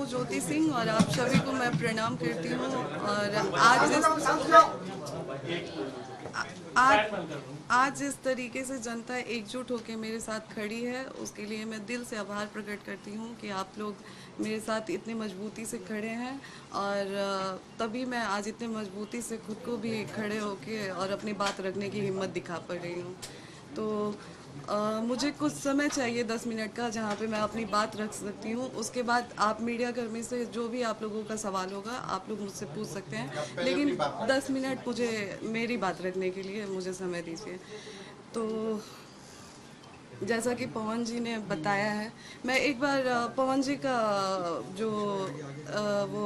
हूँ ज्योति सिंह और आप सभी को मैं प्रणाम करती हूँ। और आज आज जिस तरीके से जनता एकजुट होकर मेरे साथ खड़ी है उसके लिए मैं दिल से आभार प्रकट करती हूँ कि आप लोग मेरे साथ इतनी मजबूती से खड़े हैं। और तभी मैं आज इतनी मजबूती से खुद को भी खड़े होके और अपनी बात रखने की हिम्मत दिखा पा रही हूँ। तो मुझे कुछ समय चाहिए 10 मिनट का जहाँ पे मैं अपनी बात रख सकती हूँ। उसके बाद आप मीडिया कर्मी से जो भी आप लोगों का सवाल होगा आप लोग मुझसे पूछ सकते हैं, लेकिन 10 मिनट मुझे मेरी बात रखने के लिए मुझे समय दीजिए। तो जैसा कि पवन जी ने बताया है, मैं एक बार पवन जी का जो वो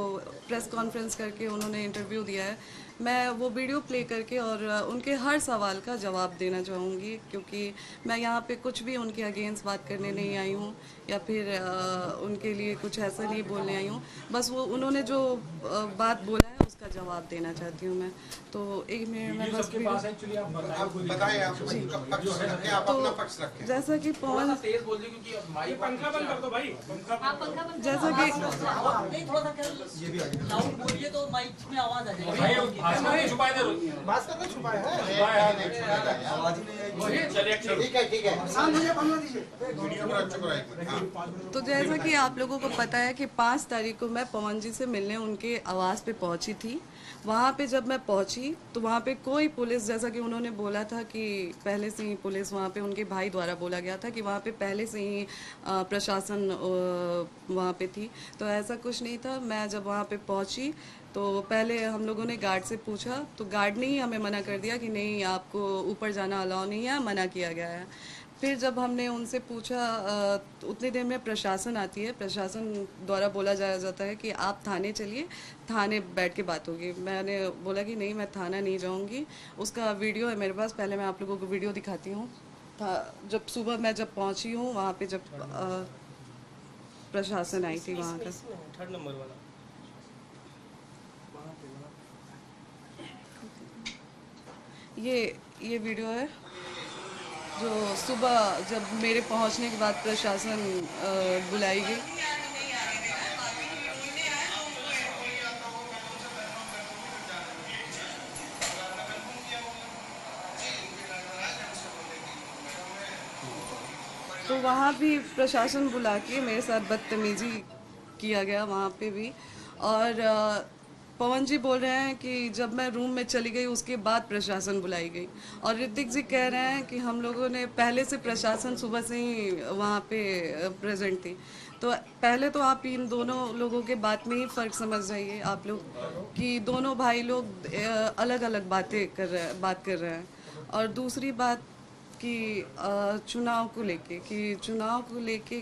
प्रेस कॉन्फ्रेंस करके उन्होंने इंटरव्यू दिया है, मैं वो वीडियो प्ले करके और उनके हर सवाल का जवाब देना चाहूँगी, क्योंकि मैं यहाँ पे कुछ भी उनके अगेंस्ट बात करने नहीं आई हूँ या फिर उनके लिए कुछ ऐसा नहीं बोलने आई हूँ। बस वो उन्होंने जो बात बोला है उसका जवाब देना चाहती हूँ मैं। तो एक मिनट में बस तो जैसा कि पवन जैसा कि तो जैसा कि आप लोगों को पता है कि 5 तारीख को मैं पवन जी से मिलने उनके आवास पे पहुंची थी। वहाँ पे जब मैं पहुंची तो वहाँ पे कोई पुलिस, जैसा कि उन्होंने बोला था कि पहले से ही पुलिस वहाँ पे उनके भाई द्वारा बोला गया था कि वहाँ पे पहले से ही प्रशासन वहाँ पे थी, तो ऐसा कुछ नहीं था। मैं जब वहाँ पे पहुँची तो पहले हम लोगों ने गार्ड से पूछा तो गार्ड ने ही हमें मना कर दिया कि नहीं, आपको ऊपर जाना अलाउ नहीं है, मना किया गया है। फिर जब हमने उनसे पूछा तो उतनी देर में प्रशासन आती है, प्रशासन द्वारा बोला जाता है कि आप थाने चलिए, थाने बैठ के बात होगी। मैंने बोला कि नहीं, मैं थाना नहीं जाऊंगी। उसका वीडियो है मेरे पास, पहले मैं आप लोगों को वीडियो दिखाती हूँ। जब सुबह मैं जब पहुंची हूँ वहाँ पे, जब प्रशासन आई थी वहाँ का, 3rd नंबर वाला ये वीडियो है जो सुबह जब मेरे पहुंचने के बाद प्रशासन बुलाई गई। तो वहाँ भी प्रशासन बुला के मेरे साथ बदतमीजी किया गया वहाँ पे भी। और पवन जी बोल रहे हैं कि जब मैं रूम में चली गई उसके बाद प्रशासन बुलाई गई, और ऋतिक जी कह रहे हैं कि हम लोगों ने पहले से प्रशासन सुबह से ही वहाँ पे प्रेजेंट थी। तो पहले तो आप इन दोनों लोगों के बात में ही फ़र्क समझ जाइए आप लोग कि दोनों भाई लोग अलग अलग बात कर रहे हैं। और दूसरी बात कि चुनाव को लेके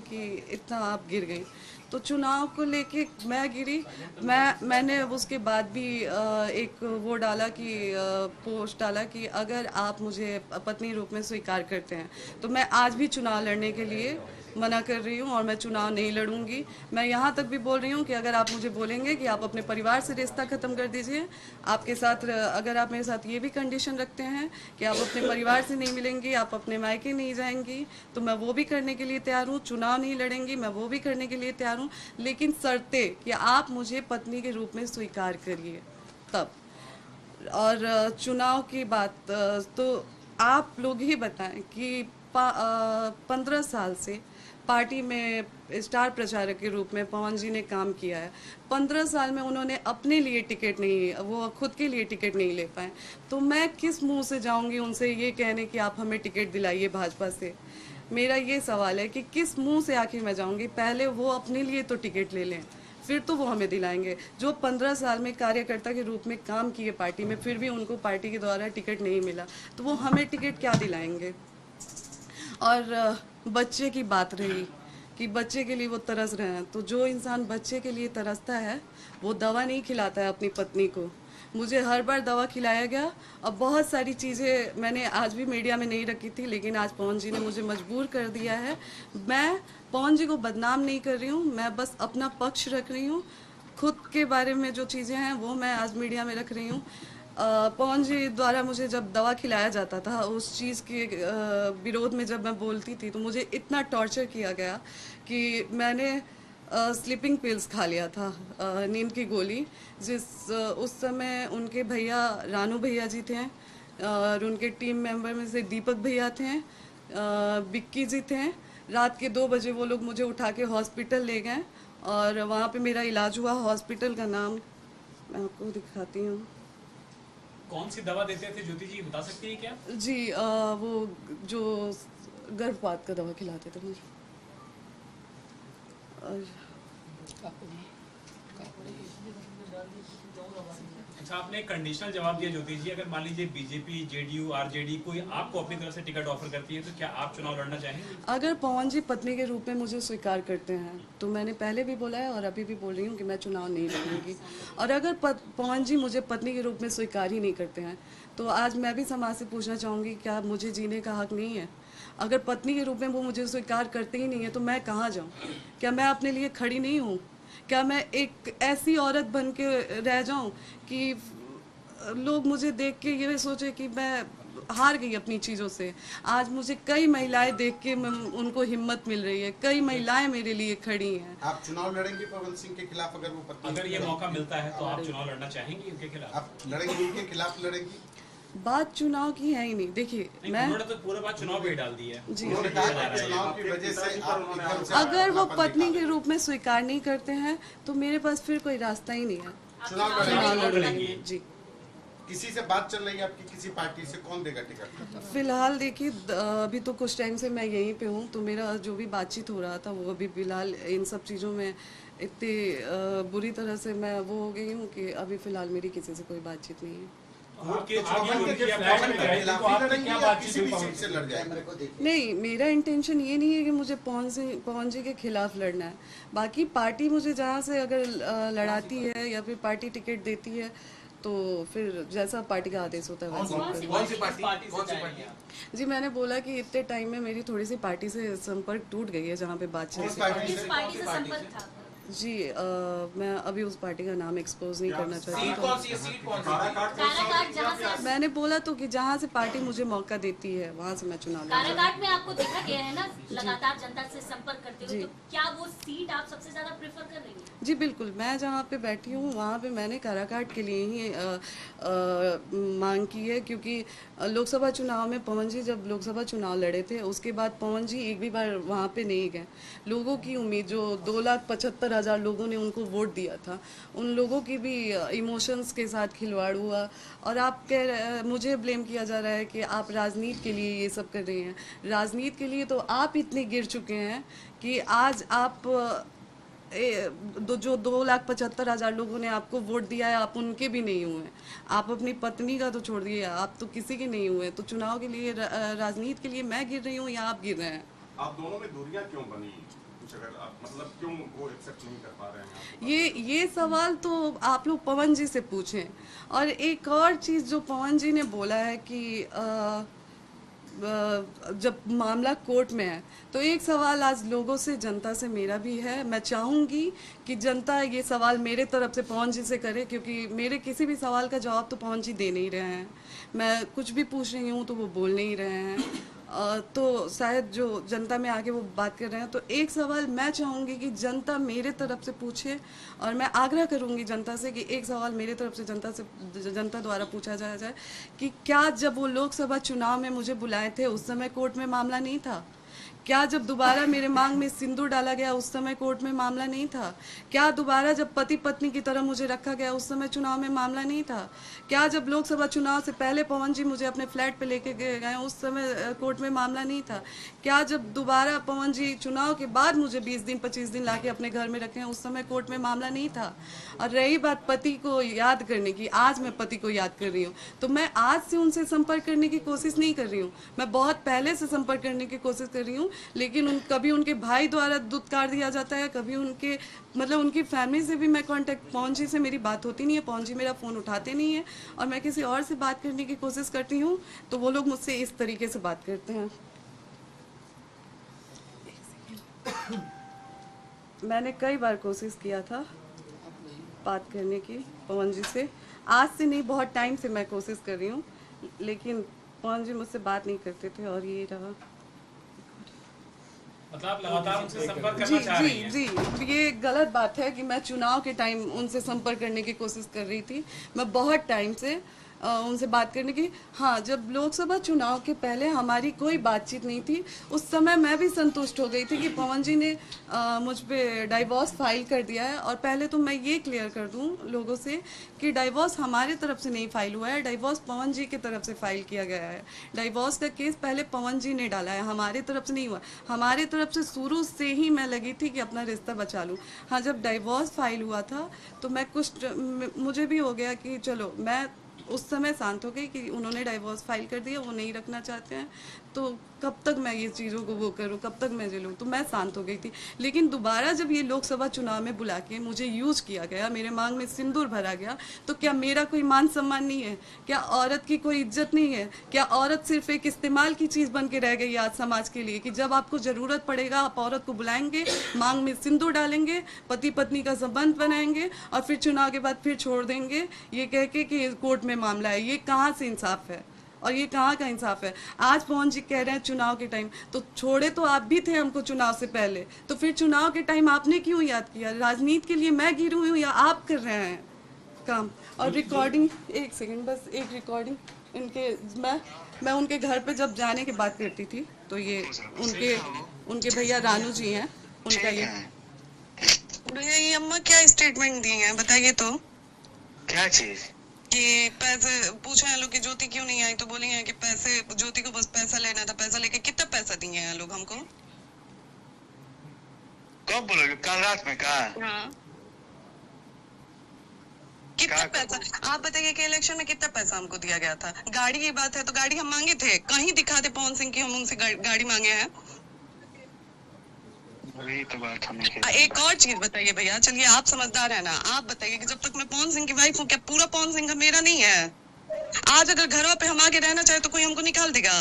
कि इतना आप गिर गई, तो चुनाव को लेके मैं गिरी। मैंने उसके बाद भी एक वो डाला कि पोस्ट डाला कि अगर आप मुझे पत्नी रूप में स्वीकार करते हैं तो मैं आज भी चुनाव लड़ने के लिए मना कर रही हूँ और मैं चुनाव नहीं लड़ूंगी। मैं यहाँ तक भी बोल रही हूँ कि अगर आप मुझे बोलेंगे कि आप अपने परिवार से रिश्ता ख़त्म कर दीजिए, आपके साथ अगर आप मेरे साथ ये भी कंडीशन रखते हैं कि आप अपने परिवार से नहीं मिलेंगी, आप अपने मायके नहीं जाएंगी, तो मैं वो भी करने के लिए तैयार हूँ। चुनाव नहीं लड़ेंगी, मैं वो भी करने के लिए तैयार हूँ, लेकिन शर्तें कि आप मुझे पत्नी के रूप में स्वीकार करिए तब। और चुनाव की बात तो आप लोग ही बताएं कि 15 साल से पार्टी में स्टार प्रचारक के रूप में पवन जी ने काम किया है। 15 साल में उन्होंने अपने लिए टिकट नहीं, वो खुद के लिए टिकट नहीं ले पाए, तो मैं किस मुंह से जाऊंगी उनसे ये कहने कि आप हमें टिकट दिलाइए भाजपा से। मेरा ये सवाल है कि किस मुंह से आखिर मैं जाऊंगी। पहले वो अपने लिए तो टिकट ले लें, फिर तो वो हमें दिलाएंगे। जो 15 साल में कार्यकर्ता के रूप में काम किए पार्टी में, फिर भी उनको पार्टी के द्वारा टिकट नहीं मिला, तो वो हमें टिकट क्या दिलाएंगे। और बच्चे की बात रही कि बच्चे के लिए वो तरस रहे हैं, तो जो इंसान बच्चे के लिए तरसता है वो दवा नहीं खिलाता है अपनी पत्नी को। मुझे हर बार दवा खिलाया गया। अब बहुत सारी चीज़ें मैंने आज भी मीडिया में नहीं रखी थी, लेकिन आज पवन जी ने मुझे मजबूर कर दिया है। मैं पवन जी को बदनाम नहीं कर रही हूँ, मैं बस अपना पक्ष रख रही हूँ। खुद के बारे में जो चीज़ें हैं वो मैं आज मीडिया में रख रही हूँ। पवन जी द्वारा मुझे जब दवा खिलाया जाता था, उस चीज़ के विरोध में जब मैं बोलती थी तो मुझे इतना टॉर्चर किया गया कि मैंने स्लीपिंग पिल्स खा लिया था, नींद की गोली, उस समय उनके भैया रानू भैया जी थे, और उनके टीम मेंबर में से दीपक भैया थे, बिक्की जी थे। रात के 2 बजे वो लोग मुझे उठा के हॉस्पिटल ले गए और वहाँ पे मेरा इलाज हुआ। हॉस्पिटल का नाम मैं आपको दिखाती हूँ। कौन सी दवा देते थे ज्योति जी, बता सकती हैं क्या? जी वो जो गर्भपात का दवा खिलाते थे मुझे। और अच्छा, आपने एक कंडीशनल जवाब दिया ज्योति जी, अगर मान लीजिए बीजेपी, जेडीयू, आरजेडी कोई आपको अपनी तरफ से टिकट ऑफर करती है तो क्या आप चुनाव लड़ना चाहेंगे? अगर पवन जी पत्नी के रूप में मुझे स्वीकार करते हैं तो मैंने पहले भी बोला है और अभी भी बोल रही हूँ कि मैं चुनाव नहीं लड़ूंगी। और अगर पवन जी मुझे पत्नी के रूप में स्वीकार ही नहीं करते हैं तो आज मैं भी समाज से पूछना चाहूँगी, क्या मुझे जीने का हक नहीं है? अगर पत्नी के रूप में वो मुझे स्वीकार करते ही नहीं है तो मैं कहाँ जाऊँ? क्या मैं अपने लिए खड़ी नहीं हूँ? क्या मैं एक ऐसी औरत बन के रह जाऊँ कि लोग मुझे देख के ये सोचे कि मैं हार गई अपनी चीज़ों से? आज मुझे कई महिलाएं देख के उनको हिम्मत मिल रही है, कई महिलाएं मेरे लिए खड़ी हैं। आप चुनाव लड़ेंगे पवन सिंह के खिलाफ? अगर वो पत्नी, अगर ये मौका मिलता है तो आप चुनाव लड़ना चाहेंगी उनके खिलाफ? आप लड़ेंगे, उनके खिलाफ लड़ेंगी? बात चुनाव की है ही नहीं। देखिए मैं उन्होंने तो पूरा बात चुनाव पे ही डाल दी है। जी, उन्होंने कहा कि चुनाव की वजह से आप एकदम से अगर वो अपनापन पत्नी दिखा के रहे रूप में स्वीकार नहीं करते हैं तो मेरे पास फिर कोई रास्ता ही नहीं है। हैं। चुनाव चुनाव लड़ेंगे? लड़ूंगी जी। किसी से बात चल रही है आपकी? किसी पार्टी से? कौन देगा टिकट? फिलहाल देखिए अभी तो कुछ टाइम से मैं यहीं पे हूँ, तो मेरा जो भी बातचीत हो रहा था वो अभी फिलहाल इन सब चीज़ों में इतनी बुरी तरह से मैं वो हो गई हूँ कि अभी फिलहाल मेरी किसी से कोई बातचीत नहीं है। कोर्ट के पवन के क्या खिलाफ फ्लैट में लड़ेंगे तो आपकी लड़ेंगे क्या या बातचीत किसी हुई भी पवन सीट से लड़ जाएंगे? नहीं, मेरा इंटेंशन ये नहीं है कि मुझे पवन जी के खिलाफ लड़ना है। बाकी पार्टी मुझे जहाँ से अगर लड़ाती है या फिर पार्टी टिकट देती है तो फिर जैसा पार्टी का आदेश होता है वैसे ही कौन सी पार्टी? जी, मैंने बोला कि इतने टाइम में मेरी थोड़ी सी पार्टी से संपर्क टूट गई है जहाँ पे बात चल कौन रही पार्टी किस से? पार्टी से संपर्क था? जी मैं अभी उस पार्टी का नाम एक्सपोज नहीं करना चाहती सीट तो कौन सी है? सीट कौन सी है? काराकाट जहाँ से मैंने बोला तो कि जहाँ से पार्टी मुझे मौका देती है वहाँ से मैं चुनाव लड़ूंगी। काराकाट में आपको देखा गया है ना लगातार जनता से संपर्क करते हुए, तो क्या वो सीट आप सबसे ज्यादा प्रेफर कर रही हैं? जी बिल्कुल, मैं जहाँ पे बैठी हूँ वहाँ पे मैंने काराकाट के लिए ही मांग की है, क्योंकि लोकसभा चुनाव में पवन जी जब लोकसभा चुनाव लड़े थे उसके बाद पवन जी एक भी बार वहाँ पे नहीं गए। लोगों की उम्मीद, जो 2,75,000 लोगों ने उनको वोट दिया था, उन लोगों की भी इमोशंस के साथ खिलवाड़ हुआ। और आप मुझे ब्लेम किया जा रहा है कि आप राजनीति के लिए ये सब कर रही हैं। राजनीति के लिए तो आप इतने गिर चुके हैं कि आज आप जो 2,75,000 लोगों ने आपको वोट दिया है आप उनके भी नहीं हुए। आप अपनी पत्नी का तो छोड़ दिए, आप तो किसी के नहीं हुए। तो चुनाव के लिए राजनीति के लिए मैं गिर रही हूँ या आप गिर रहे हैं? आप दोनों में दूरियां क्यों बनी? कुछ अगर आप मतलब क्यों वो एक्सेप्ट नहीं कर पा रहे हैं? ये सवाल तो आप लोग पवन जी से पूछें। और एक और चीज़ जो पवन जी ने बोला है कि जब मामला कोर्ट में है, तो एक सवाल आज लोगों से, जनता से मेरा भी है। मैं चाहूँगी कि जनता ये सवाल मेरे तरफ से पवन जी से करे, क्योंकि मेरे किसी भी सवाल का जवाब तो पवन जी दे नहीं रहे हैं। मैं कुछ भी पूछ रही हूँ तो वो बोल नहीं रहे हैं। तो शायद जो जनता में आके वो बात कर रहे हैं, तो एक सवाल मैं चाहूँगी कि जनता मेरे तरफ से पूछे, और मैं आग्रह करूँगी जनता से कि एक सवाल मेरे तरफ से जनता द्वारा पूछा जाए कि क्या जब वो लोकसभा चुनाव में मुझे बुलाए थे उस समय कोर्ट में मामला नहीं था? क्या जब दोबारा मेरे मांग में सिंदूर डाला गया उस समय कोर्ट में मामला नहीं था? क्या दोबारा जब पति पत्नी की तरह मुझे रखा गया उस समय चुनाव में मामला नहीं था? क्या जब लोकसभा चुनाव से पहले पवन जी मुझे अपने फ्लैट पे लेके गए उस समय कोर्ट में मामला नहीं था? क्या जब दोबारा पवन जी चुनाव के बाद मुझे 20 दिन 25 दिन लाके अपने घर में रखे हैं उस समय कोर्ट में मामला नहीं था? और रही बात पति को याद करने की, आज मैं पति को याद कर रही हूँ, तो मैं आज से उनसे संपर्क करने की कोशिश नहीं कर रही हूँ। मैं बहुत पहले से संपर्क करने की कोशिश कर रही हूँ, लेकिन कभी उनके भाई द्वारा दुत्कार दिया जाता है, कभी उनके उनकी फैमिली से भी मैं कांटेक्ट, पवन जी से मेरी बात होती नहीं है, पवन जी मेरा फ़ोन उठाते नहीं है, और मैं किसी और से बात करने की कोशिश करती हूँ तो वो लोग मुझसे इस तरीके से बात करते हैं। मैंने कई बार कोशिश किया था बात करने की पवन जी से, आज से नहीं, बहुत टाइम से मैं कोशिश कर रही हूँ, लेकिन पवन जी मुझसे बात नहीं करते थे। और ये रहा मतलब आप लगातार उनसे संपर्क जी करना चाह रही जी हैं। जी, ये गलत बात है कि मैं चुनाव के टाइम उनसे संपर्क करने की कोशिश कर रही थी। मैं बहुत टाइम से उनसे बात करने की, हाँ, जब लोकसभा चुनाव के पहले हमारी कोई बातचीत नहीं थी, उस समय मैं भी संतुष्ट हो गई थी कि पवन जी ने मुझ पे डाइवोर्स फाइल कर दिया है। और पहले तो मैं ये क्लियर कर दूं लोगों से कि डाइवोर्स हमारी तरफ से नहीं फाइल हुआ है, डाइवोर्स पवन जी की तरफ से फाइल किया गया है। डाइवोर्स का केस पहले पवन जी ने डाला है, हमारी तरफ से नहीं हुआ। हमारी तरफ से शुरू से ही मैं लगी थी कि अपना रिश्ता बचा लूँ। हाँ, जब डाइवोर्स फाइल हुआ था तो मैं मुझे भी हो गया कि चलो, मैं उस समय शांत हो गई कि उन्होंने डाइवोर्स फाइल कर दिया, वो नहीं रखना चाहते हैं, तो कब तक मैं ये चीज़ों को वो करूँ, कब तक मैं झेलूँ, तो मैं शांत हो गई थी। लेकिन दोबारा जब ये लोकसभा चुनाव में बुला के मुझे यूज किया गया, मेरे मांग में सिंदूर भरा गया, तो क्या मेरा कोई मान सम्मान नहीं है? क्या औरत की कोई इज्जत नहीं है? क्या औरत सिर्फ एक इस्तेमाल की चीज़ बन के रह गई आज समाज के लिए, कि जब आपको ज़रूरत पड़ेगा आप औरत को बुलाएंगे, मांग में सिंदूर डालेंगे, पति पत्नी का संबंध बनाएंगे और फिर चुनाव के बाद फिर छोड़ देंगे ये कह के कि कोर्ट में मामला है? ये कहाँ से इंसाफ है और ये कहाँ का इंसाफ है? आज पवन जी कह रहे हैं चुनाव के टाइम, तो छोड़े तो आप भी थे हमको चुनाव से पहले, तो फिर चुनाव के टाइम आपने क्यों याद किया? राजनीति के लिए मैं गिरी हुई हूँ या आप कर रहे हैं काम? और रिकॉर्डिंग, एक सेकंड बस, एक रिकॉर्डिंग इनके, मैं उनके घर पे जब जाने की बात करती थी तो ये उनके भैया रानू जी हैं, उनका ये भैया, ये अम्मा क्या स्टेटमेंट दी है बताइए तो? क्या चीज? कि पैसे पूछे हैं लोग कि ज्योति क्यों नहीं आई, तो बोली हैं कि पैसे, ज्योति को बस पैसा लेना था। पैसा लेके कितना पैसा दिए हैं लोग हमको? कब बोलोगे? कल रात में कहा? हाँ, कितना पैसा आप बताइए कि इलेक्शन में कितना पैसा हमको दिया गया था? गाड़ी की बात है तो गाड़ी हम मांगे थे, कहीं दिखा दे पवन सिंह की हम उनसे गाड़ी मांगे हैं? वही तो बात हम एक और चीज बताइए भैया, चलिए आप समझदार है ना, आप बताइए कि जब तक मैं पवन सिंह की वाइफ हूँ, क्या पूरा पवन सिंह का मेरा नहीं है? आज अगर घरों पे हम आगे रहना चाहे तो कोई हमको निकाल देगा?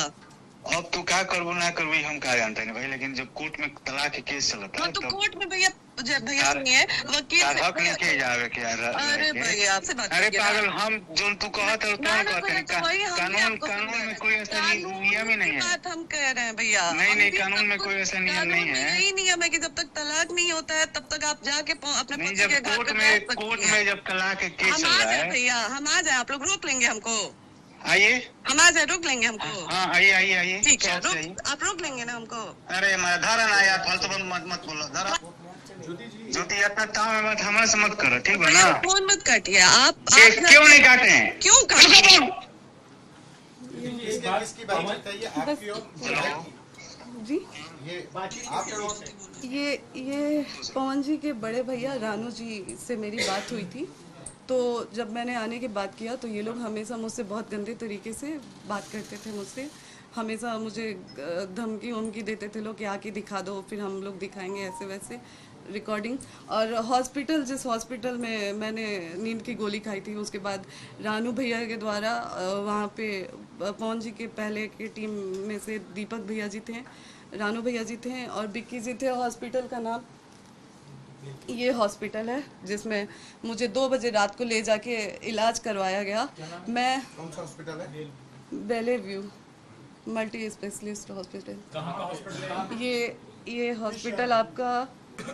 अब तू क्या करबो ना करबो हम क्या जानते हैं भाई, लेकिन जब कोर्ट में तलाक के केस चलता है तो कोर्ट में भैया सुनिए, वकील हक नहीं किया जावे क्या? अरे भैया आपसे बात, अरे पागल, हम जो तू कहते हो तुम कहते हैं, कानून में कोई ऐसा नियम ही नहीं है। बात हम कह रहे हैं भैया, नहीं, कानून में कोई ऐसा नियम नहीं है। यही नियम है कि जब तक तलाक नहीं होता है तब तक आप जाके अपने नहीं, पति जब के घर कोर्ट पे में जब तलाक के केस हम चल आ रहा जाए है, भैया, हम आ जाए, आप लोग रोक लेंगे हमको? आइए, हम आ जाए, रोक लेंगे हमको? हाँ आइए, ठीक है, आप रोक लेंगे ना हमको? अरे मैं धारा ना यार, फालतू मत बोलो धारा। ज्योति इतना काम मत हमारे से मत करो, ठीक है ना? फोन मत काटिए आप क्यों नहीं काटे हैं? क्यों काटे? किसकी बात बताइए आपकी और जी, ये आप ये पवन जी के बड़े भैया रानू जी से मेरी बात हुई थी। तो जब मैंने आने की बात किया तो ये लोग हमेशा मुझसे बहुत गंदे तरीके से बात करते थे मुझसे, हमेशा मुझे धमकी वमकी देते थे लोग कि आके दिखा दो, फिर हम लोग दिखाएंगे, ऐसे वैसे रिकॉर्डिंग। और हॉस्पिटल, जिस हॉस्पिटल में मैंने नींद की गोली खाई थी, उसके बाद रानू भैया के द्वारा वहाँ पे पवन जी के पहले के टीम में से दीपक भैया जी थे, रानू भैया जी थे और बिक्की जी थे। हॉस्पिटल का नाम ये हॉस्पिटल है जिसमें मुझे 2 बजे रात को ले जाके इलाज करवाया गया। मैं कौन सा हॉस्पिटल है? बेले व्यू मल्टी स्पेशलिस्ट हॉस्पिटल। कहाँ का हॉस्पिटल है? ये हॉस्पिटल आपका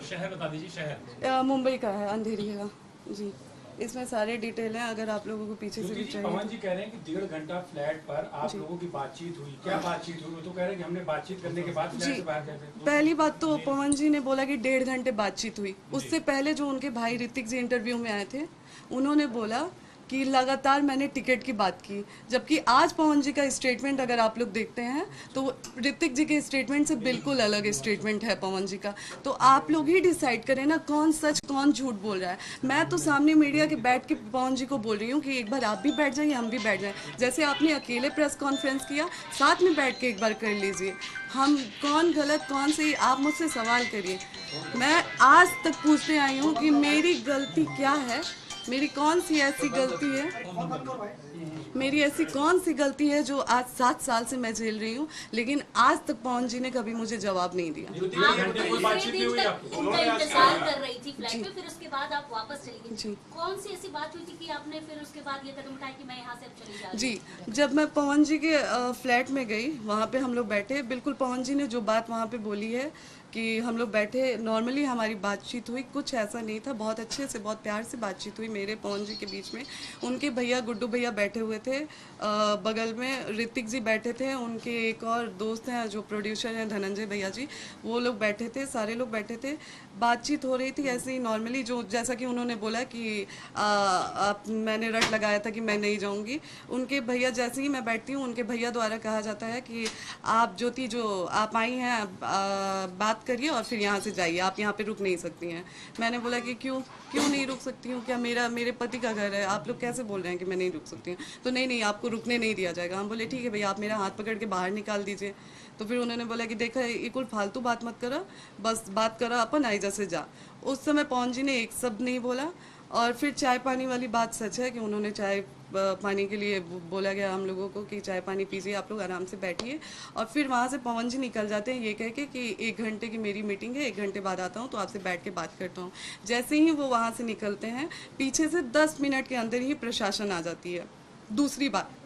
शहर बता दीजिए। शहर मुंबई का है, अंधेरी का जी। इसमें सारे डिटेल हैं, अगर आप लोगों को पीछे से भी चाहिए। पवन जी कह रहे हैं कि 1.5 घंटा फ्लैट पर आप लोगों की बातचीत हुई, क्या बातचीत हुई? वो तो कह रहे हैं कि हमने बातचीत करने के बाद फ्लैट से बाहर गए थे। पहली बात तो पवन जी ने बोला कि 1.5 घंटे बातचीत हुई। उससे पहले जो उनके भाई ऋतिक जी इंटरव्यू में आए थे, उन्होंने बोला कि लगातार मैंने टिकट की बात की, जबकि आज पवन जी का स्टेटमेंट अगर आप लोग देखते हैं तो ऋतिक जी के स्टेटमेंट से बिल्कुल अलग स्टेटमेंट है पवन जी का। तो आप लोग ही डिसाइड करें ना कौन सच कौन झूठ बोल रहा है। मैं तो सामने मीडिया के बैठ के पवन जी को बोल रही हूँ कि एक बार आप भी बैठ जाइए, हम भी बैठ जाएं, जैसे आपने अकेले प्रेस कॉन्फ्रेंस किया, साथ में बैठ के एक बार कर लीजिए। हम कौन गलत कौन सही, आप मुझसे सवाल करिए। मैं आज तक पूछते आई हूँ कि मेरी गलती क्या है, मेरी कौन सी ऐसी गलती है, मेरी ऐसी कौन सी गलती है जो आज 7 साल से मैं झेल रही हूँ, लेकिन आज तक पवन जी ने कभी मुझे जवाब नहीं दिया। आप दूसरे दिन तक उनका इंतजार कर रही थी फ्लैट पे, फिर उसके बाद आप वापस चली गई। कौन सी ऐसी बात हुई थी कि आपने फिर उसके बाद ये कदम उठाया कि मैं यहाँ से अब चली जा रही जी, जब मैं पवन जी के फ्लैट में गई, वहाँ पे हम लोग बैठे, बिल्कुल पवन जी ने जो बात वहाँ पे बोली है कि हम लोग बैठे, नॉर्मली हमारी बातचीत हुई, कुछ ऐसा नहीं था, बहुत अच्छे से बहुत प्यार से बातचीत हुई मेरे पवन जी के बीच में। उनके भैया गुड्डू भैया बैठे हुए थे, बगल में ऋतिक जी बैठे थे, उनके एक और दोस्त हैं जो प्रोड्यूसर हैं धनंजय भैया जी, वो लोग बैठे थे, सारे लोग बैठे थे, बातचीत हो रही थी ऐसे ही नॉर्मली, जो जैसा कि उन्होंने बोला कि मैंने रट लगाया था कि मैं नहीं जाऊंगी। उनके भैया, जैसे ही मैं बैठती हूँ उनके भैया द्वारा कहा जाता है कि आप ज्योति जो आप आई हैं बात करिए और फिर यहाँ से जाइए, आप यहाँ पे रुक नहीं सकती हैं। मैंने बोला कि क्यों नहीं रुक सकती हूँ, क्या मेरे पति का घर है, आप लोग कैसे बोल रहे हैं कि मैं नहीं रुक सकती हूँ? तो नहीं आपको रुकने नहीं दिया जाएगा। हम बोले ठीक है भैया, आप मेरा हाथ पकड़ के बाहर निकाल दीजिए। तो फिर उन्होंने बोला कि देखा ये कुल फालतू बात मत करो, बस बात करो अपन, आइजा से जा। उस समय पवन जी ने एक शब्द नहीं बोला। और फिर चाय पानी वाली बात सच है कि उन्होंने चाय पानी के लिए बोला गया हम लोगों को कि चाय पानी पीजिए, आप लोग आराम से बैठिए। और फिर वहाँ से पवन जी निकल जाते हैं ये कह के कि 1 घंटे की मेरी मीटिंग है, 1 घंटे बाद आता हूँ तो आपसे बैठ के बात करता हूँ। जैसे ही वो वहाँ से निकलते हैं, पीछे से 10 मिनट के अंदर ही प्रशासन आ जाती है। दूसरी बार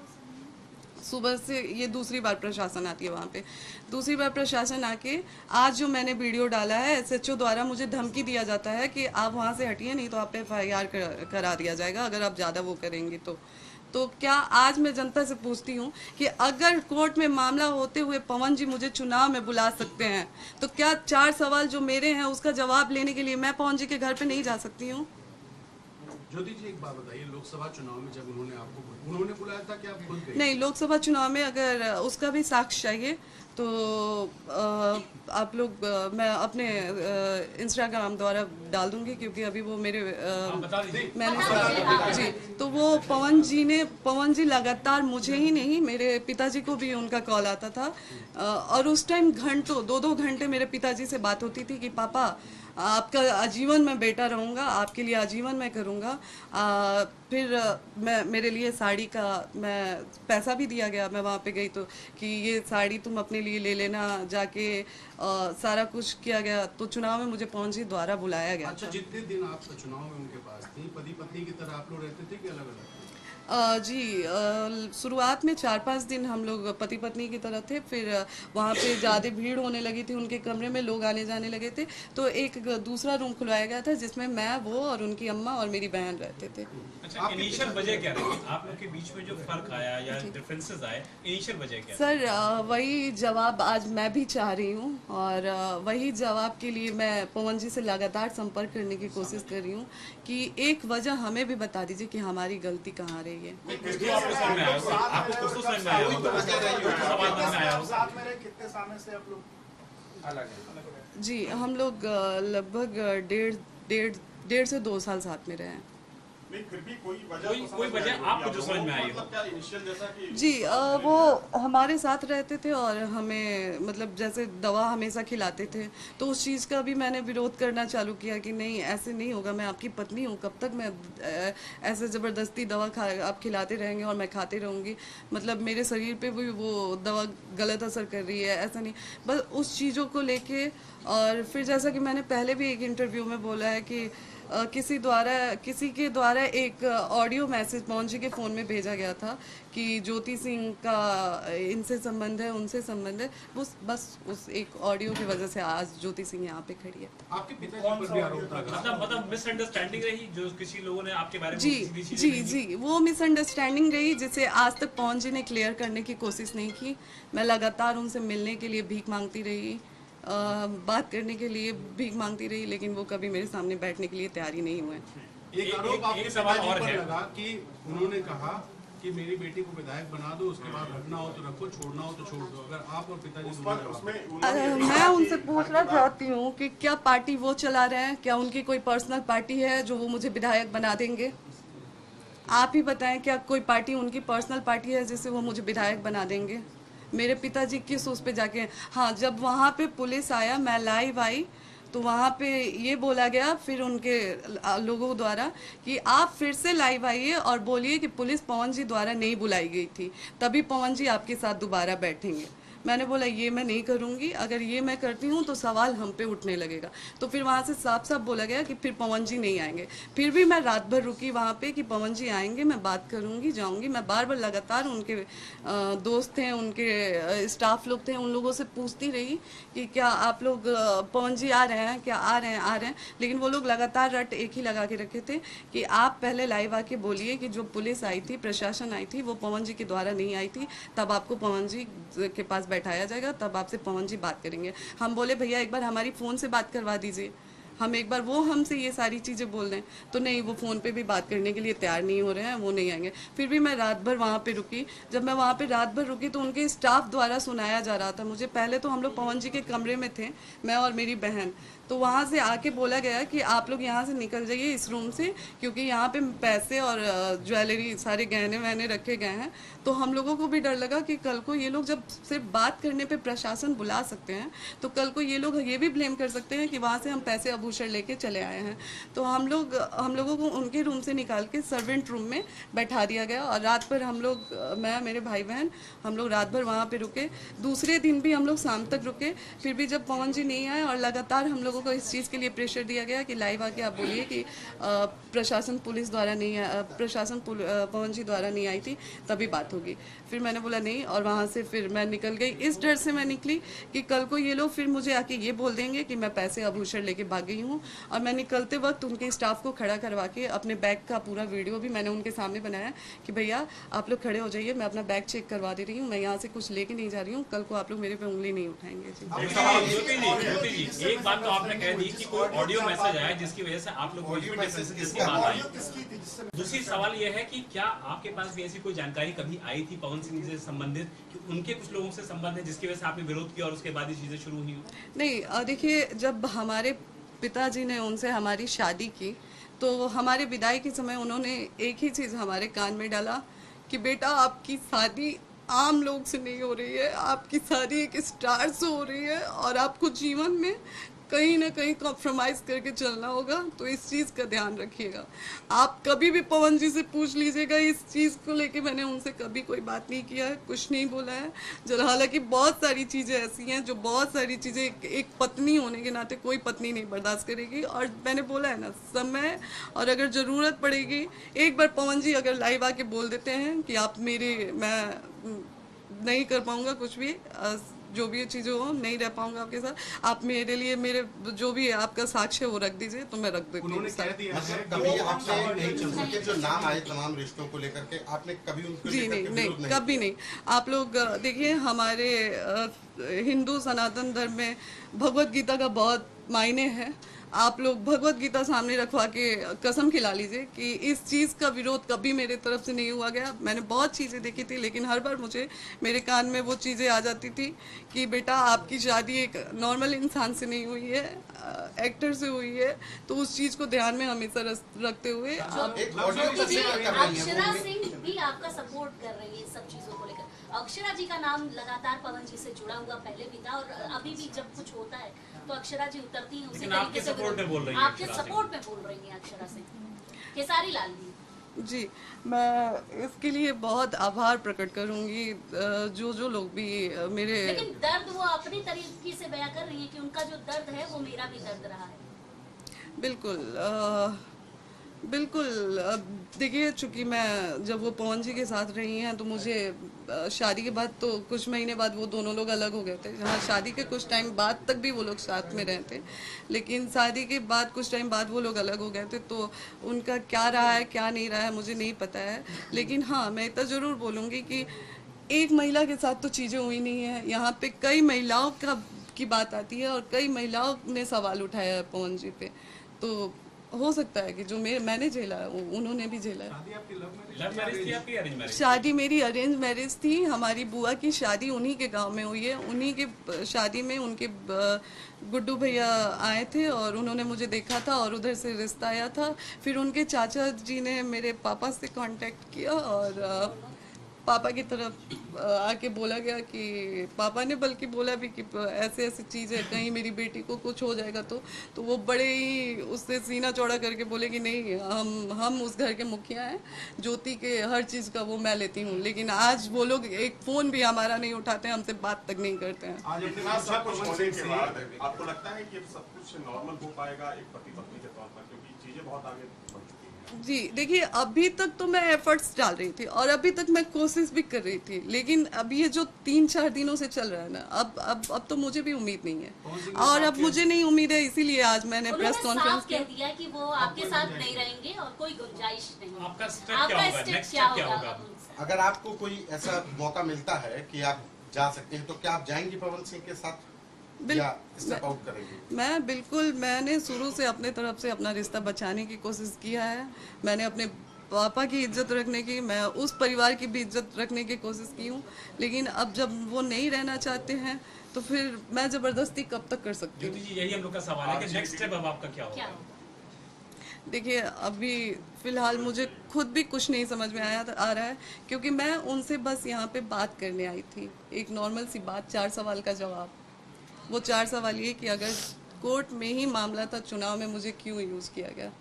सुबह से ये दूसरी बार प्रशासन आती है वहाँ पे। दूसरी बार प्रशासन आके आज जो मैंने वीडियो डाला है, SHO द्वारा मुझे धमकी दिया जाता है कि आप वहाँ से हटिए, नहीं तो आप पे FIR करा दिया जाएगा अगर आप ज़्यादा वो करेंगी तो क्या आज मैं जनता से पूछती हूँ कि अगर कोर्ट में मामला होते हुए पवन जी मुझे चुनाव में बुला सकते हैं, तो क्या 4 सवाल जो मेरे हैं उसका जवाब लेने के लिए मैं पवन जी के घर पे नहीं जा सकती हूँ? ज्योति जी एक बात बताइए, लोकसभा चुनाव में जब उन्होंने बुलाया था कि आप खुद गए? नहीं, लोकसभा चुनाव में अगर उसका भी साक्ष्य चाहिए तो आप लोग मैं अपने इंस्टाग्राम द्वारा डाल दूंगी, क्योंकि अभी वो मेरे मैंने जी, तो वो पवन जी लगातार मुझे ही नहीं, मेरे पिताजी को भी उनका कॉल आता था। और उस टाइम घंटों 2-2 घंटे मेरे पिताजी से बात होती थी कि पापा आपका आजीवन मैं बेटा रहूँगा, आपके लिए आजीवन मैं करूँगा। फिर मेरे लिए साड़ी का मैं पैसा भी दिया गया, मैं वहाँ पे गई तो कि ये साड़ी तुम अपने लिए ले लेना जाके, सारा कुछ किया गया। तो चुनाव में मुझे पवन जी द्वारा बुलाया गया। अच्छा, जितने दिन आप चुनाव में उनके पास थी, पति पत्नी की तरह आप लोग रहते थे कि अलग अलग? जी, शुरुआत में 4-5 दिन हम लोग पति पत्नी की तरह थे। फिर वहाँ पे ज़्यादा भीड़ होने लगी थी, उनके कमरे में लोग आने जाने लगे थे, तो एक दूसरा रूम खुलवाया गया था जिसमें मैं, वो और उनकी अम्मा और मेरी बहन रहते थे। अच्छा, इनिशियल वजह क्या रही आप लोग के बीच में जो फर्क आया या डिफरेंसेस आए, इनिशियल वजह क्या? सर, वही जवाब आज मैं भी चाह रही हूँ, और वही जवाब के लिए मैं पवन जी से लगातार संपर्क करने की कोशिश कर रही हूँ कि एक वजह हमें भी बता दीजिए कि हमारी गलती कहाँ रही है। जी, हम लोग लगभग 1.5 से 2 साल साथ में रहे हैं। नहीं, फिर भी कोई वजह आपको जो समझ में आई हो? क्या इनिशियल जैसा कि जी, वो हमारे साथ रहते थे और हमें मतलब जैसे दवा हमेशा खिलाते थे, तो उस चीज़ का भी मैंने विरोध करना चालू किया कि नहीं, ऐसे नहीं होगा, मैं आपकी पत्नी हूँ, कब तक मैं ऐसे ज़बरदस्ती दवा आप खिलाते रहेंगे और मैं खाते रहूँगी, मतलब मेरे शरीर पे भी वो दवा गलत असर कर रही है, ऐसा नहीं, बस उस चीज़ों को लेके। और फिर जैसा कि मैंने पहले भी एक इंटरव्यू में बोला है कि किसी के द्वारा एक ऑडियो मैसेज पवन जी के फ़ोन में भेजा गया था कि ज्योति सिंह का इनसे संबंध है, उनसे संबंध है, बस उस एक ऑडियो की वजह से आज ज्योति सिंह यहाँ पे खड़ी है। आपके पिताजी पर भी आरोप था, मतलब मिसअंडरस्टैंडिंग रही जो किसी लोगों ने आपके बारे में जी, वो मिसअंडरस्टैंडिंग रही जिसे आज तक पवन जी ने क्लियर करने की कोशिश नहीं की। मैं लगातार उनसे मिलने के लिए भीख मांगती रही, बात करने के लिए भीख मांगती रही, लेकिन वो कभी मेरे सामने बैठने के लिए तैयार ही नहीं हुए। एक आरोप आपके पिताजी पर लगा कि उन्होंने कहा कि मेरी बेटी को विधायक बना दो, उसके बाद रखना हो तो रखो, छोड़ना हो तो छोड़ दो। अगर आप और पिताजी मैं उनसे पूछना चाहती हूँ कि क्या पार्टी वो चला रहे हैं, क्या उनकी कोई पर्सनल पार्टी है जो वो मुझे विधायक बना देंगे? आप ही बताएं, क्या कोई पार्टी उनकी पर्सनल पार्टी है जिससे वो मुझे विधायक बना देंगे? मेरे पिताजी किस उस पे जाके, हाँ, जब वहाँ पे पुलिस आया, मैं लाइव आई, तो वहाँ पे ये बोला गया फिर उनके लोगों द्वारा कि आप फिर से लाइव आइए और बोलिए कि पुलिस पवन जी द्वारा नहीं बुलाई गई थी, तभी पवन जी आपके साथ दोबारा बैठेंगे। मैंने बोला ये मैं नहीं करूँगी, अगर ये मैं करती हूँ तो सवाल हम पे उठने लगेगा। तो फिर वहाँ से साफ साफ बोला गया कि फिर पवन जी नहीं आएंगे। फिर भी मैं रात भर रुकी वहाँ पे कि पवन जी आएंगे, मैं बात करूँगी, जाऊँगी। मैं बार बार लगातार उनके दोस्त थे, उनके स्टाफ लोग थे, उन लोगों से पूछती रही कि क्या आप लोग पवन जी आ रहे हैं, क्या आ रहे हैं। लेकिन वो लोग लगातार रट एक ही लगा के रखे थे कि आप पहले लाइव आके बोलिए कि जो पुलिस आई थी, प्रशासन आई थी, वो पवन जी के द्वारा नहीं आई थी, तब आपको पवन जी के पास बैठाया जाएगा, तब आपसे पवन जी बात करेंगे। हम बोले भैया एक बार हमारी फ़ोन से बात करवा दीजिए, हम एक बार वो हमसे ये सारी चीज़ें बोल रहे हैं। तो नहीं, वो फ़ोन पे भी बात करने के लिए तैयार नहीं हो रहे हैं, वो नहीं आएंगे। फिर भी मैं रात भर वहाँ पे रुकी। जब मैं वहाँ पे रात भर रुकी तो उनके स्टाफ द्वारा सुनाया जा रहा था मुझे। पहले तो हम लोग पवन जी के कमरे में थे, मैं और मेरी बहन, तो वहाँ से आके बोला गया कि आप लोग यहाँ से निकल जाइए इस रूम से, क्योंकि यहाँ पे पैसे और ज्वेलरी, सारे गहने वहने रखे गए हैं। तो हम लोगों को भी डर लगा कि कल को ये लोग जब सिर्फ बात करने पे प्रशासन बुला सकते हैं, तो कल को ये लोग ये भी ब्लेम कर सकते हैं कि वहाँ से हम पैसे आभूषण लेके चले आए हैं। तो हम लोगों को उनके रूम से निकाल के सर्वेंट रूम में बैठा दिया गया। और रात भर हम लोग, मैं, मेरे भाई बहन, हम लोग रात भर वहाँ पे रुके। दूसरे दिन भी हम लोग शाम तक रुके। फिर भी जब पवन जी नहीं आए और लगातार हम लोगों को इस चीज़ के लिए प्रेशर दिया गया कि लाइव आके आप बोलिए कि प्रशासन पुलिस द्वारा नहीं, प्रशासन पवन जी द्वारा नहीं आई थी, तभी बात होगी। फिर मैंने बोला नहीं, और वहाँ से फिर मैं निकल गई। इस डर से मैं निकली कि कल को ये लोग फिर मुझे आके ये बोल देंगे कि मैं पैसे आभूषण लेके भाग गई हूँ। और मैं निकलते वक्त उनके स्टाफ को खड़ा करवा के अपने बैग का पूरा वीडियो भी मैंने उनके सामने बनाया कि भैया आप लोग खड़े हो जाइए, मैं अपना बैग चेक करवा दे रही हूँ, मैं यहाँ से कुछ लेके नहीं जा रही हूँ, कल को आप लोग मेरे पे उंगली नहीं उठाएंगे। ज्योति जी, एक बात तो आपने कह दी कि कोई ऑडियो मैसेज आया जिसकी वजह से आप लोग बात आई। दूसरी सवाल यह है कि क्या आपके पास भी ऐसी कोई जानकारी कभी आई थी पवन सिंह से संबंधित कि उनके कुछ लोगों से संबंध है जिसकी वजह से आपने विरोध किया और उसके बाद ये चीजें शुरू हुई? नहीं, देखिए, जब हमारे पिताजी ने उनसे हमारी शादी की तो हमारे विदाई के समय उन्होंने एक ही चीज़ हमारे कान में डाला कि बेटा आपकी शादी आम लोग से नहीं हो रही है, आपकी शादी एक स्टार से हो रही है और आपको जीवन में कहीं ना कहीं कॉम्प्रोमाइज़ करके चलना होगा, तो इस चीज़ का ध्यान रखिएगा। आप कभी भी पवन जी से पूछ लीजिएगा, इस चीज़ को लेके मैंने उनसे कभी कोई बात नहीं किया है, कुछ नहीं बोला है। हालांकि बहुत सारी चीज़ें ऐसी हैं जो, बहुत सारी चीज़ें एक पत्नी होने के नाते कोई पत्नी नहीं बर्दाश्त करेगी। और मैंने बोला है ना, समय और अगर ज़रूरत पड़ेगी, एक बार पवन जी अगर लाइव आके बोल देते हैं कि आप मैं नहीं कर पाऊँगा कुछ भी, जो भी चीज़ें हो, नहीं रह पाऊंगा आपके साथ, आप मेरे लिए मेरे जो भी आपका साक्ष्य वो रख दीजिए, तो मैं रख देती हूँ। कभी आपसे नहीं चल सके जो नाम आए तमाम रिश्तों को लेकर के, आपने कभी उनको जी नहीं, कभी नहीं। आप लोग देखिए, हमारे हिंदू सनातन धर्म में भगवत गीता का बहुत मायने है। आप लोग भगवत गीता सामने रखवा के कसम खिला लीजिए कि इस चीज़ का विरोध कभी मेरे तरफ से नहीं हुआ गया। मैंने बहुत चीज़ें देखी थी, लेकिन हर बार मुझे मेरे कान में वो चीज़ें आ जाती थी कि बेटा आपकी शादी एक नॉर्मल इंसान से नहीं हुई है, एक्टर से हुई है। तो उस चीज़ को ध्यान में हमेशा रखते हुए अक्षरा सिंह भी आपका सपोर्ट कर रही है सब चीज़ों को लेकर। अक्षरा जी का नाम लगातार पवन जी से जुड़ा हुआ पहले भी था और अभी भी जब कुछ होता है तो अक्षरा जी उतरती हैं, उसी तरीके से सपोर्ट में बोल रही हैं, आपके सपोर्ट में बोल रही हैं अक्षरा सिंह। खेसारी लाल जी, मैं इसके लिए बहुत आभार प्रकट करूंगी जो लोग भी मेरे, लेकिन दर्द वो अपनी तरीके से बयां कर रही है कि उनका जो दर्द है वो मेरा भी दर्द रहा है। बिल्कुल देखिए, चूँकि मैं जब वो पवन जी के साथ रही हैं तो मुझे शादी के बाद तो कुछ महीने बाद वो दोनों लोग अलग हो गए थे। हाँ, शादी के कुछ टाइम बाद तक भी वो लोग साथ में रहे थे, लेकिन शादी के बाद कुछ टाइम बाद वो लोग अलग हो गए थे। तो उनका क्या रहा है क्या नहीं रहा है मुझे नहीं पता है, लेकिन हाँ, मैं इतना ज़रूर बोलूँगी कि एक महिला के साथ तो चीज़ें हुई नहीं है। यहाँ पे कई महिलाओं की बात आती है और कई महिलाओं ने सवाल उठाया है पवन जी पे। तो हो सकता है कि जो मैंने झेला है उन्होंने भी झेला है। लव मैरिज थी आपकी अरेंज मैरिज? शादी मेरी अरेंज मैरिज थी। हमारी बुआ की शादी उन्हीं के गांव में हुई है। उन्हीं के शादी में उनके गुड्डू भैया आए थे और उन्होंने मुझे देखा था और उधर से रिश्ता आया था। फिर उनके चाचा जी ने मेरे पापा से कांटेक्ट किया और पापा की तरफ आके बोला गया कि पापा ने बल्कि बोला भी कि ऐसे ऐसी चीज़ है, कहीं मेरी बेटी को कुछ हो जाएगा तो वो बड़े ही उससे सीना चौड़ा करके बोले कि नहीं, हम उस घर के मुखिया हैं, ज्योति के हर चीज़ का वो मैं लेती हूँ। लेकिन आज वो लोग एक फ़ोन भी हमारा नहीं उठाते हैं, हमसे बात तक नहीं करते हैं। आज इतने सब कुछ होने के बाद आपको लगता है कि अब सब कुछ नॉर्मल हो पाएगा एक पति पत्नी के तौर पर, क्योंकि चीजें बहुत आगे बढ़ चुकी हैं? जी देखिए, अभी तक तो मैं एफर्ट्स डाल रही थी और अभी तक मैं कोशिश भी कर रही थी, लेकिन अब ये जो 3-4 दिनों से चल रहा है ना, अब तो मुझे भी उम्मीद नहीं है। और अब मुझे नहीं उम्मीद है, इसीलिए आज मैंने प्रेस कॉन्फ्रेंस कह दिया कि वो आपके साथ नहीं रहेंगे और कोई गुंजाइश नहीं। आपका स्टेप क्या होगा, नेक्स्ट स्टेप क्या होगा? अगर आपको कोई ऐसा मौका मिलता है कि आप जा सकते हैं, तो क्या आप जाएंगी पवन सिंह के साथ या स्टेप आउट करेंगे? मैं बिल्कुल, मैंने शुरू से अपने तरफ से अपना रिश्ता बचाने की कोशिश किया है। मैंने अपने पापा की इज्जत रखने की, मैं उस परिवार की भी इज्जत रखने की कोशिश की हूँ, लेकिन अब जब वो नहीं रहना चाहते हैं तो फिर मैं ज़बरदस्ती कब तक कर सकती हूँ? ज्योति जी, यही हम लोग का सवाल है कि नेक्स्ट स्टेप अब आपका क्या होगा? देखिए, अभी फ़िलहाल मुझे खुद भी कुछ नहीं समझ में आ रहा है, क्योंकि मैं उनसे बस यहाँ पे बात करने आई थी, एक नॉर्मल सी बात, 4 सवाल का जवाब। वो 4 सवाल ये कि अगर कोर्ट में ही मामला था, चुनाव में मुझे क्यों यूज़ किया गया,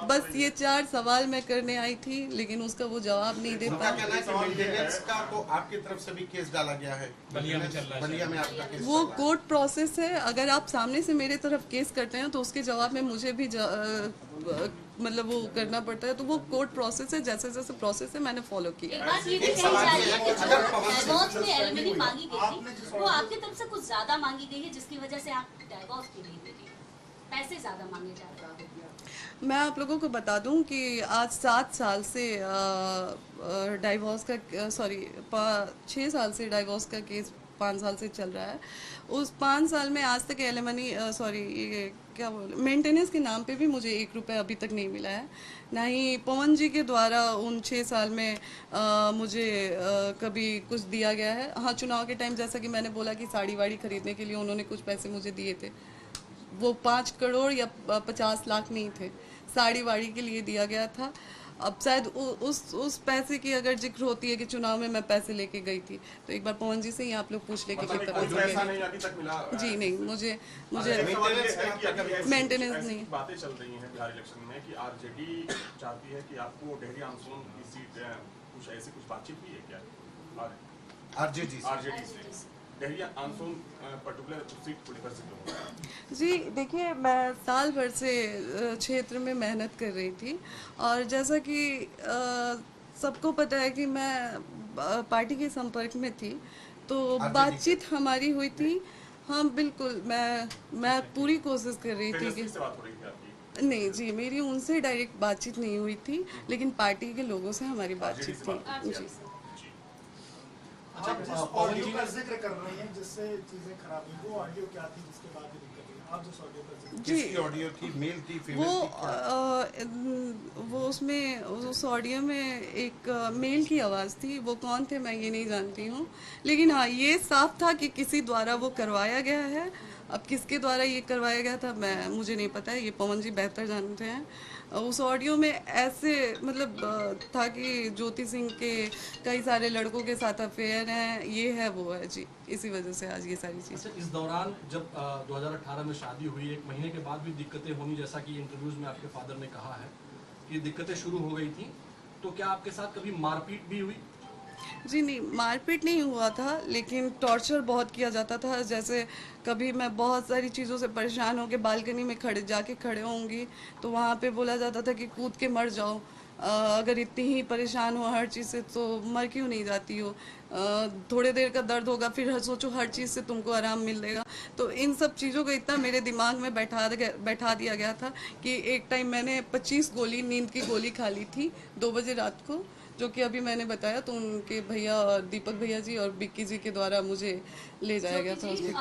बस ये 4 सवाल मैं करने आई थी, लेकिन उसका वो जवाब नहीं दे उनका पाया। कहना है कि मेंटेनेंस का तो आपकी तरफ से भी केस डाला गया है, बलिया में चल रहा है। बलिया में आपका केस वो चल रहा है। कोर्ट प्रोसेस है, अगर आप सामने से मेरे तरफ केस करते हैं तो उसके जवाब में मुझे भी मतलब वो करना पड़ता है, तो वो कोर्ट प्रोसेस है, जैसे जैसे प्रोसेस है मैंने फॉलो किया। एक बात ये भी एक कही सवाल जा ये रही है है कि कि अगर जो पवन सिंह डाइवोर्स में एलिमनी मांगी गई थी, वो आपकी तरफ से कुछ ज्यादा मांगी गई है, जिसकी वजह से आप डाइवोर्स के लिए पैसे ज्यादा मांगे जा रहे हैं। मैं आप लोगों को बता दूं कि आज 7 साल से डाइवोर्स का 6 साल से डाइवोर्स का केस 5 साल से चल रहा है। उस 5 साल में आज तक एलिमनी मेंटेनेंस के नाम पे भी मुझे 1 रुपया अभी तक नहीं मिला है। ना ही पवन जी के द्वारा उन 6 साल में मुझे कभी कुछ दिया गया है। हाँ, चुनाव के टाइम जैसा कि मैंने बोला कि साड़ी वाड़ी खरीदने के लिए उन्होंने कुछ पैसे मुझे दिए थे, वो 5 करोड़ या 50 लाख नहीं थे, साड़ी वाड़ी के लिए दिया गया था। अब शायद उस पैसे की अगर जिक्र होती है कि चुनाव में मैं पैसे लेके गई थी, तो एक बार पवन जी से ही आप लोग पूछ ले कि कोई पैसा नहीं अभी तक मिला? जी नहीं, मुझे मेंटेनेंस नहीं। बातें चल रही हैं बिहार इलेक्शन में कि आरजेडी चाहती है कि आपको डेहरी आंसू की सीट, कुछ ऐसी कुछ बातचीत हुई है क्या आरजेडी से? डेहरी आंसू पर्टिकुलर सीट को लेकर से जी देखिए, मैं साल भर से क्षेत्र में मेहनत कर रही थी, और जैसा कि सबको पता है कि मैं पार्टी के संपर्क में थी, तो बातचीत हमारी हुई थी। हाँ बिल्कुल, मैं पूरी कोशिश कर रही थी कि से बात हो रही थी आपकी? नहीं जी, मेरी उनसे डायरेक्ट बातचीत नहीं हुई थी, लेकिन पार्टी के लोगों से हमारी बातचीत थी जी। अच्छा, जिस ऑडियो का जिक्र कर रही हैं जिससे चीजें खराब हुई, वो ऑडियो क्या थी जिसके बाद ये दिक्कत हुई? आप जिस ऑडियो का जिक्र, किसकी ऑडियो थी? मेल थी, फीमेल थी? वो उसमें उस ऑडियो में एक मेल की आवाज़ थी। वो कौन थे मैं ये नहीं जानती हूँ, लेकिन हाँ ये साफ था कि किसी द्वारा वो करवाया गया है। अब किसके द्वारा ये करवाया गया था मुझे नहीं पता है, ये पवन जी बेहतर जानते हैं। उस ऑडियो में ऐसे मतलब था कि ज्योति सिंह के कई सारे लड़कों के साथ अफेयर हैं, ये है वो है जी, इसी वजह से आज ये सारी चीज़। अच्छा, इस दौरान जब 2018 में शादी हुई, 1 महीने के बाद भी दिक्कतें होनी, जैसा कि इंटरव्यूज में आपके फादर ने कहा है कि दिक्कतें शुरू हो गई थी, तो क्या आपके साथ कभी मारपीट भी हुई? जी नहीं, मारपीट नहीं हुआ था, लेकिन टॉर्चर बहुत किया जाता था। जैसे कभी मैं बहुत सारी चीज़ों से परेशान होकर बालकनी में खड़े होंगी, तो वहाँ पे बोला जाता था कि कूद के मर जाओ। अगर इतनी ही परेशान हो हर चीज़ से तो मर क्यों नहीं जाती हो? थोड़ी देर का दर्द होगा, फिर सोचो हर चीज़ से तुमको आराम मिलेगा। तो इन सब चीज़ों को इतना मेरे दिमाग में बैठा दिया गया था कि एक टाइम मैंने 25 गोली नींद की गोली खा ली थी 2 बजे रात को, जो कि अभी मैंने बताया, तो उनके भैया और दीपक भैया जी और बिक्की जी के द्वारा मुझे ले जाया गया था हॉस्पिटल।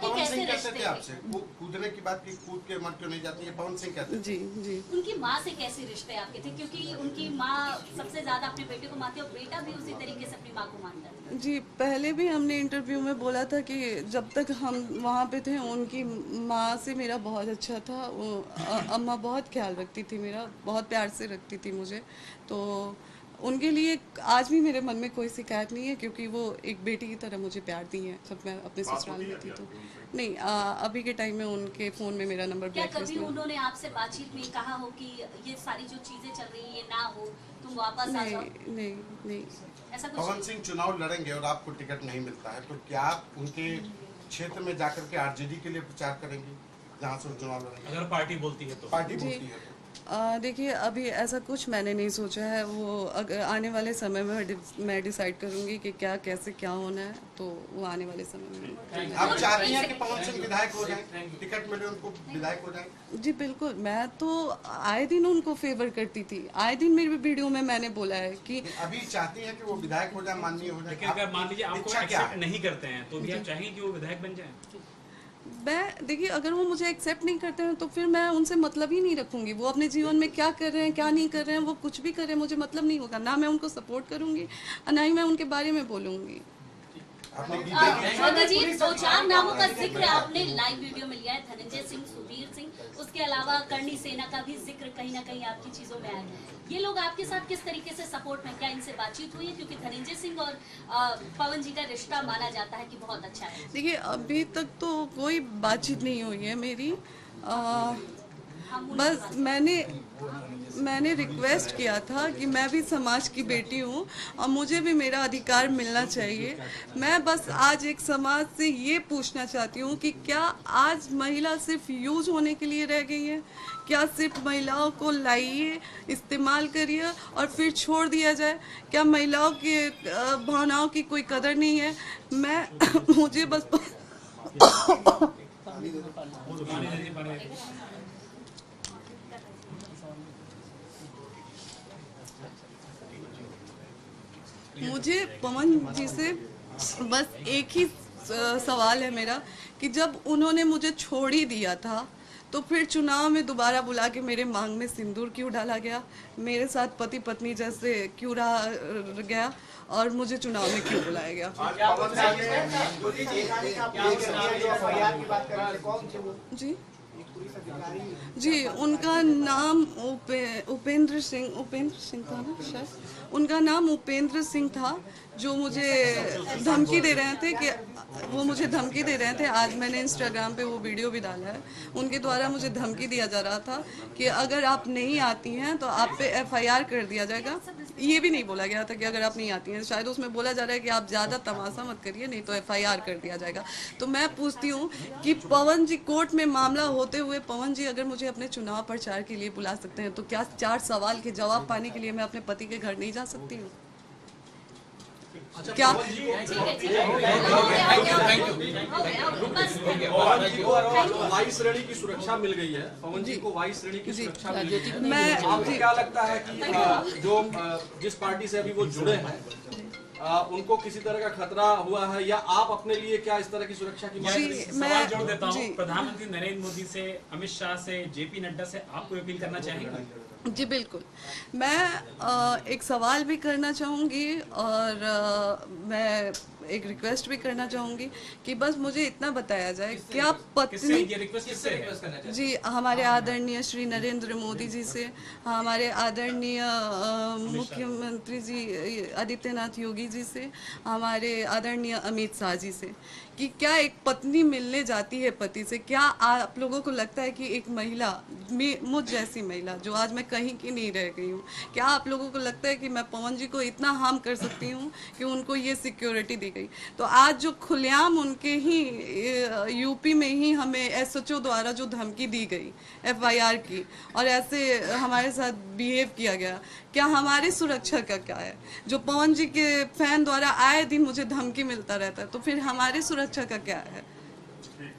पवन सिंह कहते थे आपसे कूदने की बात की, कूद के मर क्यों नहीं जाती है, पवन सिंह कहते थे? जी जी। उनकी माँ से कैसे रिश्ते आपके थे? क्योंकि उनकी माँ सबसे ज्यादा अपने बेटे को मानती है और बेटा भी उसी तरीके से अपनी माँ को मानता है। जी, पहले भी हमने इंटरव्यू में बोला था कि जब तक हम वहाँ पे थे उनकी माँ से मेरा बहुत अच्छा था। अम्मा बहुत ख्याल रखती थी मेरा, बहुत प्यार से रखती थी मुझे। तो उनके लिए आज भी मेरे मन में कोई शिकायत नहीं है, क्योंकि वो एक बेटी की तरह मुझे प्यार दी है जब मैं अपने ससुराल में थी। तो नहीं, अभी के टाइम में उनके फ़ोन में मेरा नंबर क्या ब्लैकलिस्ट कभी में। उन्होंने आपसे बातचीत में कहा हो कि ये सारी जो चीजें चल रही है ये ना हो, तुम वापस आ जाओ? नहीं नहीं। ऐसा कुछ पवन सिंह चुनाव लड़ेंगे और आपको टिकट नहीं मिलता है, तो क्या आप उनके क्षेत्र में जाकर के आरजेडी के लिए प्रचार करेंगे जहाँ से चुनाव लड़ेंगे? अगर पार्टी बोलती है तो पार्टी बोलती है तो देखिए, अभी ऐसा कुछ मैंने नहीं सोचा है। वो अगर आने वाले समय में मैं डिसाइड करूंगी कि क्या कैसे क्या होना है, तो वो आने वाले समय में। आप चाहती हैं कि पवन सिंह विधायक हो जाएं, टिकट मिले उनको विधायक हो जाएं? जी बिल्कुल, मैं तो आए दिन उनको फेवर करती थी। आए दिन मेरी वीडियो में मैंने बोला है कि अभी चाहती हैं कि वो विधायक हो जाए, माननीय हो जाए। लेकिन अगर मान लीजिए आपको एक्सेप्ट नहीं करते हैं तो भी आप चाहेंगे कि वो विधायक बन जाए? मैं देखिए, अगर वो मुझे एक्सेप्ट नहीं करते हैं तो फिर मैं उनसे मतलब ही नहीं रखूंगी। वो अपने जीवन में क्या कर रहे हैं क्या नहीं कर रहे हैं, वो कुछ भी करें, मुझे मतलब नहीं होगा। ना मैं उनको सपोर्ट करूंगी और ना ही मैं उनके बारे में बोलूंगी। श्वेता जी, 2-4 नामों का जिक्र आपने लाइव वीडियो में लिया है, धनंजय सिंह, सुबीर सिंह, उसके अलावा करणी सेना का भी जिक्र कहीं ना कहीं आपकी चीजों में आया है। ये लोग आपके साथ किस तरीके से सपोर्ट में, क्या इनसे बातचीत हुई है? क्योंकि धनंजय सिंह और पवन जी का रिश्ता माना जाता है कि बहुत अच्छा है। देखिए, अभी तक तो कोई बातचीत नहीं हुई है मेरी। बस मैंने रिक्वेस्ट किया था कि मैं भी समाज की बेटी हूँ और मुझे भी मेरा अधिकार मिलना चाहिए। मैं बस आज एक समाज से ये पूछना चाहती हूँ कि क्या आज महिला सिर्फ यूज होने के लिए रह गई है? क्या सिर्फ महिलाओं को लाइए, इस्तेमाल करिए और फिर छोड़ दिया जाए? क्या महिलाओं के भावनाओं की कोई कदर नहीं है? मुझे बस मुझे पवन जी से बस एक ही सवाल है मेरा कि जब उन्होंने मुझे छोड़ ही दिया था तो फिर चुनाव में दोबारा बुला के मेरे मांग में सिंदूर क्यों डाला गया? मेरे साथ पति पत्नी जैसे क्यों रहा गया और मुझे चुनाव में क्यों बुलाया गया? जी, उनका नाम उपेंद्र सिंह था ना शायद। उनका नाम उपेंद्र सिंह था, जो मुझे धमकी दे रहे थे कि वो मुझे धमकी दे रहे थे। आज मैंने इंस्टाग्राम पे वो वीडियो भी डाला है। उनके द्वारा मुझे धमकी दिया जा रहा था कि अगर आप नहीं आती हैं तो आप पे FIR कर दिया जाएगा। ये भी नहीं बोला गया था कि अगर आप नहीं आती हैं, शायद उसमें बोला जा रहा है कि आप ज़्यादा तमाशा मत करिए नहीं तो FIR कर दिया जाएगा। तो मैं पूछती हूँ कि पवन जी, कोर्ट में मामला होते हुए पवन जी अगर मुझे अपने चुनाव प्रचार के लिए बुला सकते हैं तो क्या 4 सवाल के जवाब पाने के लिए मैं अपने पति के घर नहीं जा सकती हूँ? क्या वायु श्रेणी की सुरक्षा मिल गई है? पवन जी को वायु श्रेणी की सुरक्षा मिल गई है। मैं आपको क्या लगता है कि जो जिस पार्टी से अभी वो जुड़े हैं उनको किसी तरह का खतरा हुआ है, या आप अपने लिए क्या इस तरह की सुरक्षा की सवाल जोड़ देता हूँ? प्रधानमंत्री नरेंद्र मोदी से, अमित शाह से, JP नड्डा से आपको अपील करना चाहेंगे? जी बिल्कुल, मैं एक सवाल भी करना चाहूँगी और मैं एक रिक्वेस्ट भी करना चाहूँगी कि बस मुझे इतना बताया जाए, क्या पत्नी जी हमारे आदरणीय श्री नरेंद्र मोदी जी से, हमारे आदरणीय मुख्यमंत्री जी आदित्यनाथ योगी जी से, हमारे आदरणीय अमित शाह जी से, कि क्या एक पत्नी मिलने जाती है पति से? क्या आप लोगों को लगता है कि एक महिला, मुझ जैसी महिला जो आज मैं कहीं की नहीं रह गई हूँ, क्या आप लोगों को लगता है कि मैं पवन जी को इतना हार्म कर सकती हूँ कि उनको ये सिक्योरिटी दी गई? तो आज जो खुलेआम उनके ही यूपी में ही हमें SHO द्वारा जो धमकी दी गई FIR की और ऐसे हमारे साथ बिहेव किया गया, क्या हमारी सुरक्षा का क्या है? जो पवन जी के फैन द्वारा आए दिन मुझे धमकी मिलता रहता है, तो फिर हमारी सुरक्षा का क्या है?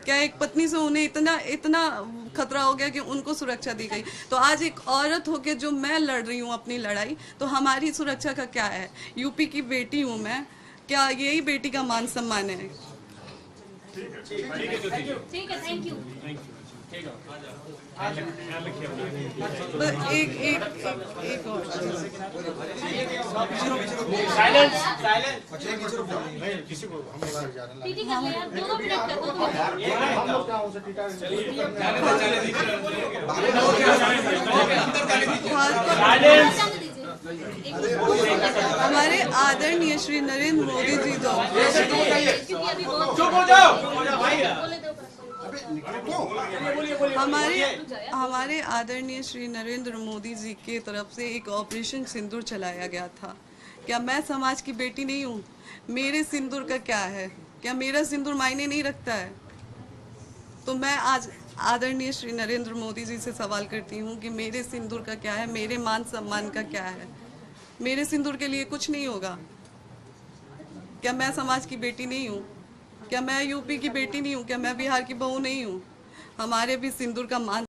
क्या एक पत्नी से उन्हें इतना खतरा हो गया कि उनको सुरक्षा दी गई? तो आज एक औरत होके जो मैं लड़ रही हूँ अपनी लड़ाई, तो हमारी सुरक्षा का क्या है? यूपी की बेटी हूँ मैं, क्या यही बेटी का मान सम्मान है? ठीक है, थैंक यू। एक और साइलेंस आदरणीय श्री नरेंद्र मोदी जी हमारे आदरणीय श्री नरेंद्र मोदी जी के तरफ से एक ऑपरेशन सिंदूर चलाया गया था। क्या मैं समाज की बेटी नहीं हूँ? मेरे सिंदूर का क्या है? क्या मेरा सिंदूर मायने नहीं रखता है? तो मैं आज आदरणीय श्री नरेंद्र मोदी जी से सवाल करती हूँ कि मेरे सिंदूर का क्या है, मेरे मान सम्मान का क्या है? मेरे सिंदूर के लिए कुछ नहीं होगा। क्या मैं समाज की बेटी नहीं हूँ? क्या मैं यूपी की बेटी नहीं हूँ? क्या मैं बिहार की बहू नहीं हूँ? हमारे भी सिंदूर का मान